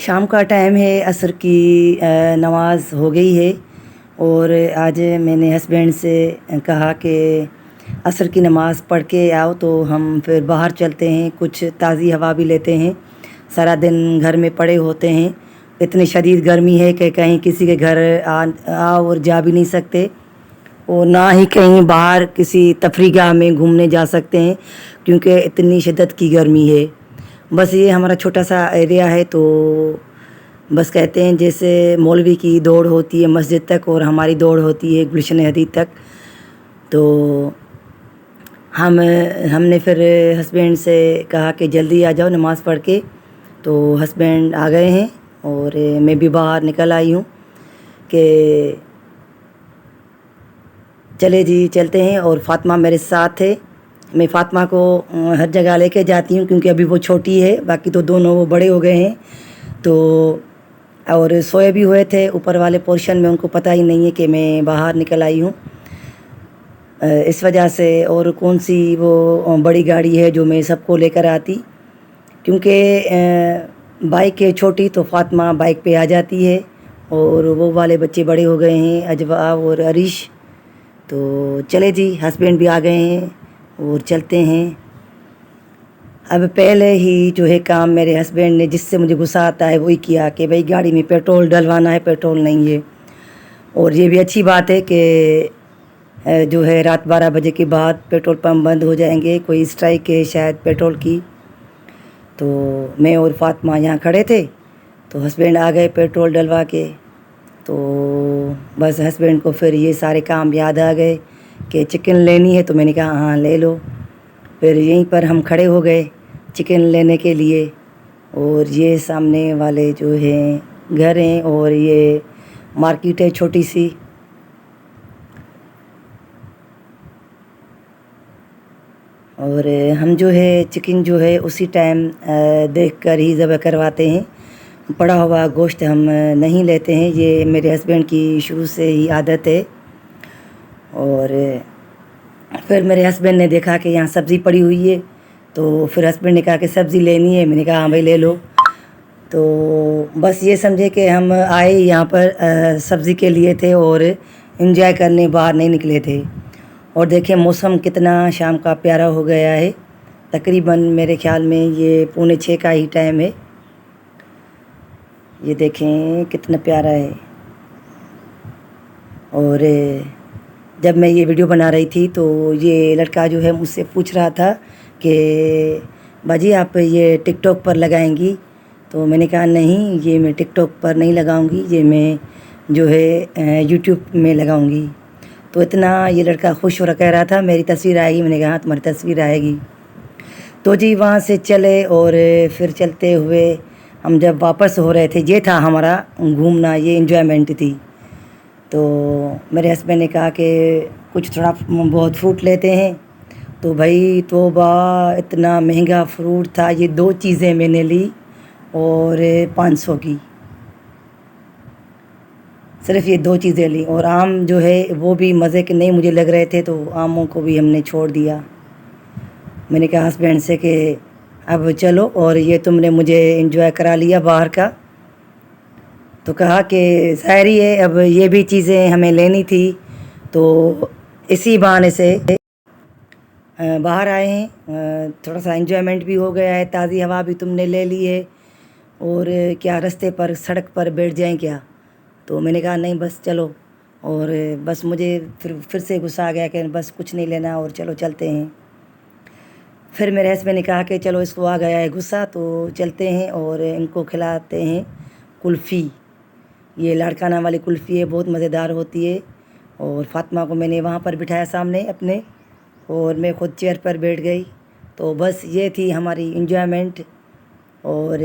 شام کا ٹائم ہے، عصر کی نماز ہو گئی ہے اور آج میں نے ہسبینڈ سے کہا کہ عصر کی نماز پڑھ کے آؤ تو ہم پھر باہر چلتے ہیں، کچھ تازی ہوا بھی لیتے ہیں۔ سارا دن گھر میں پڑے ہوتے ہیں، اتنی شدید گرمی ہے کہ کہیں کسی کے گھر آؤ اور جا بھی نہیں سکتے، اور نہ ہی کہیں باہر کسی تفریح گاہ میں گھومنے جا سکتے ہیں کیونکہ اتنی شدت کی گرمی ہے۔ بس یہ ہمارا چھوٹا سا ایریا ہے، تو بس کہتے ہیں جیسے مولوی کی دوڑ ہوتی ہے مسجد تک اور ہماری دوڑ ہوتی ہے گلشن حدید تک۔ تو ہم نے پھر ہسبینڈ سے کہا کہ جلدی آ جاؤ نماز پڑھ کے، تو ہسبینڈ آ گئے ہیں اور میں بھی باہر نکل آئی ہوں کہ چلے جی چلتے ہیں، اور فاطمہ میرے ساتھ ہے۔ میں فاطمہ کو ہر جگہ لے کے جاتی ہوں کیونکہ ابھی وہ چھوٹی ہے، باقی تو دونوں وہ بڑے ہو گئے ہیں، تو اور سوئے بھی ہوئے تھے اوپر والے پورشن میں، ان کو پتہ ہی نہیں ہے کہ میں باہر نکل آئی ہوں اس وجہ سے۔ اور کون سی وہ بڑی گاڑی ہے جو میں سب کو لے کر آتی، کیونکہ بائک ہے چھوٹی تو فاطمہ بائک پہ آ جاتی ہے، اور وہ والے بچے بڑے ہو گئے ہیں اجوا اور عریش۔ تو چلے جی ہسبینڈ بھی آ گئے ہیں اور چلتے ہیں۔ اب پہلے ہی جو ہے کام میرے ہسبینڈ نے جس سے مجھے غصہ آتا ہے وہی کیا کہ بھائی گاڑی میں پیٹرول ڈلوانا ہے، پیٹرول نہیں ہے۔ اور یہ بھی اچھی بات ہے کہ جو ہے رات 12 بجے کے بعد پیٹرول پمپ بند ہو جائیں گے، کوئی اسٹرائک ہے شاید پیٹرول کی۔ تو میں اور فاطمہ یہاں کھڑے تھے تو ہسبینڈ آ گئے پیٹرول ڈلوا کے، تو بس ہسبینڈ کو پھر یہ سارے کام یاد آ گئے کہ چکن لینی ہے، تو میں نے کہا ہاں لے لو۔ پھر یہیں پر ہم کھڑے ہو گئے چکن لینے کے لیے، اور یہ سامنے والے جو ہیں گھر ہیں اور یہ مارکیٹ ہے چھوٹی سی۔ اور ہم جو ہے چکن جو ہے اسی ٹائم دیکھ کر ہی ذبح کرواتے ہیں، پڑا ہوا گوشت ہم نہیں لیتے ہیں، یہ میرے ہسبینڈ کی شروع سے ہی عادت ہے۔ اور پھر میرے ہسبینڈ نے دیکھا کہ یہاں سبزی پڑی ہوئی ہے، تو پھر ہسبینڈ نے کہا کہ سبزی لینی ہے، میں نے کہا ہاں بھائی لے لو۔ تو بس یہ سمجھے کہ ہم آئے یہاں پر سبزی کے لیے تھے اور انجوائے کرنے باہر نہیں نکلے تھے۔ اور دیکھیں موسم کتنا شام کا پیارا ہو گیا ہے، تقریباً میرے خیال میں یہ 5:45 کا ہی ٹائم ہے۔ یہ دیکھیں کتنا پیارا ہے۔ اور جب میں یہ ویڈیو بنا رہی تھی تو یہ لڑکا جو ہے مجھ سے پوچھ رہا تھا کہ باجی آپ یہ ٹک ٹاک پر لگائیں گی؟ تو میں نے کہا نہیں، یہ میں ٹک ٹاک پر نہیں لگاؤں گی، یہ میں جو ہے یوٹیوب میں لگاؤں گی۔ تو اتنا یہ لڑکا خوش ہو رہا، کہہ رہا تھا میری تصویر آئے گی، میں نے کہا ہاں تمہاری تصویر آئے گی۔ تو جی وہاں سے چلے، اور پھر چلتے ہوئے ہم جب واپس ہو رہے تھے، یہ تھا ہمارا گھومنا، یہ انجوائمنٹ تھی۔ تو میرے ہسبینڈ نے کہا کہ کچھ تھوڑا بہت فروٹ لیتے ہیں، تو بھائی توبہ اتنا مہنگا فروٹ تھا، یہ 2 چیزیں میں نے لی اور 500 کی، صرف یہ 2 چیزیں لی۔ اور آم جو ہے وہ بھی مزے کے نہیں مجھے لگ رہے تھے، تو آموں کو بھی ہم نے چھوڑ دیا۔ میں نے کہا ہسبینڈ سے کہ اب چلو، اور یہ تم نے مجھے انجوائے کرا لیا باہر کا۔ تو کہا کہ ظاہری ہے اب یہ بھی چیزیں ہمیں لینی تھی، تو اسی بہانے سے باہر آئے ہیں، تھوڑا سا انجوائمنٹ بھی ہو گیا ہے، تازی ہوا بھی تم نے لے لی ہے، اور کیا رستے پر سڑک پر بیٹھ جائیں کیا؟ تو میں نے کہا نہیں بس چلو، اور بس مجھے پھر سے غصہ آ گیا کہ بس کچھ نہیں لینا اور چلو چلتے ہیں۔ پھر میرے ہسبینڈ نے کہا کہ چلو اس کو آ گیا ہے غصہ تو چلتے ہیں اور ان کو کھلاتے ہیں کلفی۔ یہ لاڑکانہ والی کلفی ہے، بہت مزیدار ہوتی ہے۔ اور فاطمہ کو میں نے وہاں پر بٹھایا سامنے اپنے، اور میں خود چیئر پر بیٹھ گئی۔ تو بس یہ تھی ہماری انجوائمنٹ۔ اور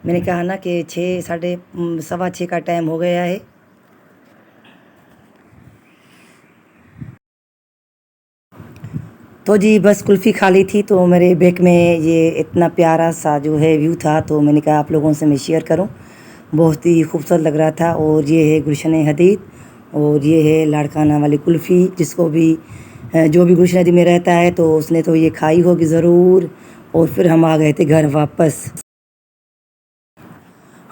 میں نے کہا نا کہ 6:30 کا ٹائم ہو گیا ہے۔ تو جی بس کلفی کھا لی تھی، تو میرے بیک میں یہ اتنا پیارا سا جو ہے ویو تھا، تو میں نے کہا آپ لوگوں سے میں شیئر کروں، بہت ہی خوبصورت لگ رہا تھا۔ اور یہ ہے گلشن حدید، اور یہ ہے لاڑکانہ والی کلفی، جس کو بھی جو بھی گلشن حدید میں رہتا ہے تو اس نے تو یہ کھائی ہوگی ضرور۔ اور پھر ہم آ گئے تھے گھر واپس۔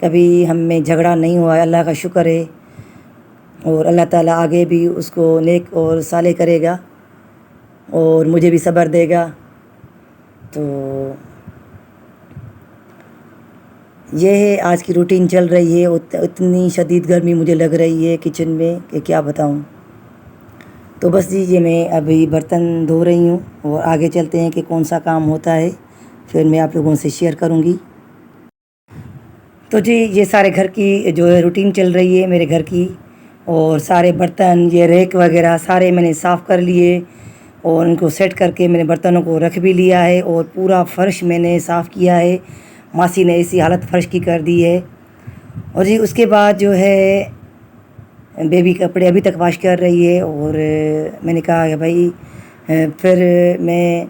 کبھی ہم میں جھگڑا نہیں ہوا ہے، اللہ کا شکر ہے، اور اللہ تعالیٰ آگے بھی اس کو نیک اور صالح کرے گا اور مجھے بھی صبر دے گا۔ تو یہ ہے آج کی روٹین چل رہی ہے۔ اتنی شدید گرمی مجھے لگ رہی ہے کچن میں کہ کیا بتاؤں۔ تو بس جی یہ میں ابھی برتن دھو رہی ہوں، اور آگے چلتے ہیں کہ کون سا کام ہوتا ہے، پھر میں آپ لوگوں سے شیئر کروں گی۔ تو جی یہ سارے گھر کی جو ہے روٹین چل رہی ہے میرے گھر کی، اور سارے برتن یہ ریک وغیرہ سارے میں نے صاف کر لیے، اور ان کو سیٹ کر کے میں نے برتنوں کو رکھ بھی لیا ہے، اور پورا فرش میں نے صاف کیا ہے۔ ماسی نے ایسی حالت فرش کی کر دی ہے۔ اور جی اس کے بعد جو ہے بیبی کپڑے ابھی تک واش کر رہی ہے، اور میں نے کہا کہ بھائی پھر میں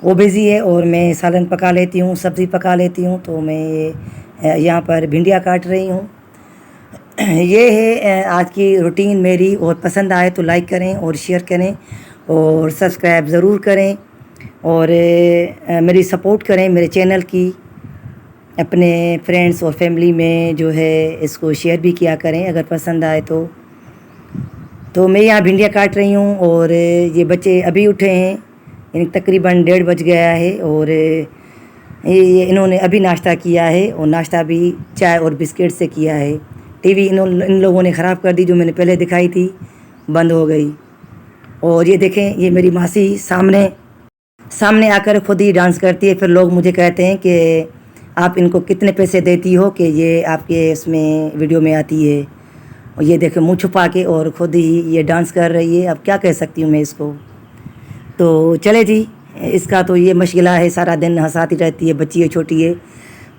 وہ بزی ہے اور میں سالن پکا لیتی ہوں، سبزی پکا لیتی ہوں۔ تو میں یہاں پر بھنڈیاں کاٹ رہی ہوں۔ یہ ہے آج کی روٹین میری، اور پسند آئے تو لائک کریں اور شیئر کریں اور سبسکرائب ضرور کریں، اور میری سپورٹ کریں میرے چینل کی، اپنے فرینڈس اور فیملی میں جو ہے اس کو شیئر بھی کیا کریں اگر پسند آئے تو۔ تو میں یہاں بھنڈیاں کاٹ رہی ہوں، اور یہ بچے ابھی اٹھے ہیں، یعنی تقریباً 1:30 بج گیا ہے، اور یہ انہوں نے ابھی ناشتہ کیا ہے، اور ناشتہ بھی چائے اور بسکٹ سے کیا ہے۔ ٹی وی ان لوگوں نے خراب کر دی، جو میں نے پہلے دکھائی تھی بند ہو گئی۔ اور یہ دیکھیں یہ میری ماسی سامنے آ کر خود ہی ڈانس کرتی ہے، پھر لوگ مجھے کہتے ہیں کہ آپ ان کو کتنے پیسے دیتی ہو کہ یہ آپ کے اس میں ویڈیو میں آتی ہے۔ اور یہ دیکھیں منہ چھپا کے اور خود ہی یہ ڈانس کر رہی ہے، اب کیا کہہ سکتی ہوں میں اس کو۔ تو چلے جی، اس کا تو یہ مشغلہ ہے، سارا دن ہنساتی رہتی ہے، بچی ہے چھوٹی ہے،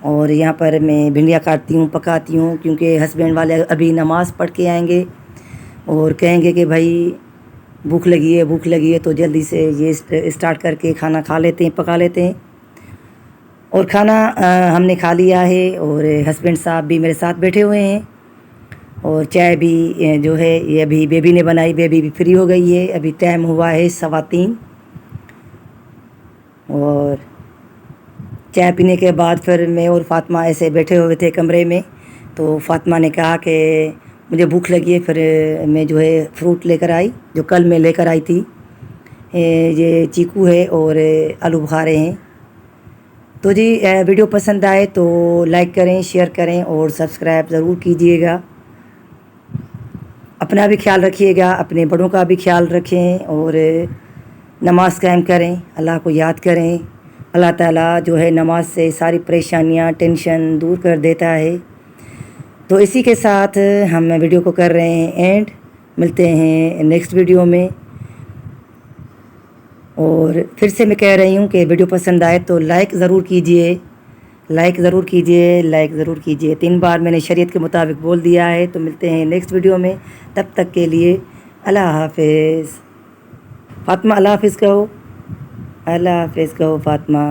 اور یہاں پر میں بھنڈیاں کاٹتی ہوں پکاتی ہوں، کیونکہ ہسبینڈ والے ابھی نماز پڑھ کے آئیں گے اور کہیں گے کہ بھائی بھوک لگی ہے، تو جلدی سے یہ اسٹارٹ کر کے کھانا کھا لیتے ہیں، پکا لیتے ہیں۔ اور کھانا ہم نے کھا لیا ہے، اور ہسبینڈ صاحب بھی میرے ساتھ بیٹھے ہوئے ہیں، اور چائے بھی جو ہے یہ ابھی بیبی نے بنائی، بیبی بھی فری ہو گئی ہے، ابھی ٹائم ہوا ہے 3:15۔ اور چائے پینے کے بعد پھر میں اور فاطمہ ایسے بیٹھے ہوئے تھے کمرے میں، تو فاطمہ نے کہا کہ مجھے بھوک لگی ہے، پھر میں جو ہے فروٹ لے کر آئی، جو کل میں لے کر آئی تھی، یہ چیکو ہے اور آلو بخارے ہیں۔ تو جی ویڈیو پسند آئے تو لائک کریں، شیئر کریں اور سبسکرائب ضرور کیجیے گا۔ اپنا بھی خیال رکھیے گا، اپنے بڑوں کا بھی خیال رکھیں، اور نماز قائم کریں، اللہ کو یاد کریں۔ اللہ تعالیٰ جو ہے نماز سے ساری پریشانیاں ٹینشن دور کر دیتا ہے۔ تو اسی کے ساتھ ہم ویڈیو کو کر رہے ہیں اینڈ، ملتے ہیں نیکسٹ ویڈیو میں۔ اور پھر سے میں کہہ رہی ہوں کہ ویڈیو پسند آئے تو لائک ضرور کیجئے، 3 بار میں نے شریعت کے مطابق بول دیا ہے۔ تو ملتے ہیں نیکسٹ ویڈیو میں، تب تک کے لیے اللہ حافظ۔ فاطمہ اللہ حافظ کہو، اللہ حافظ کہو فاطمہ۔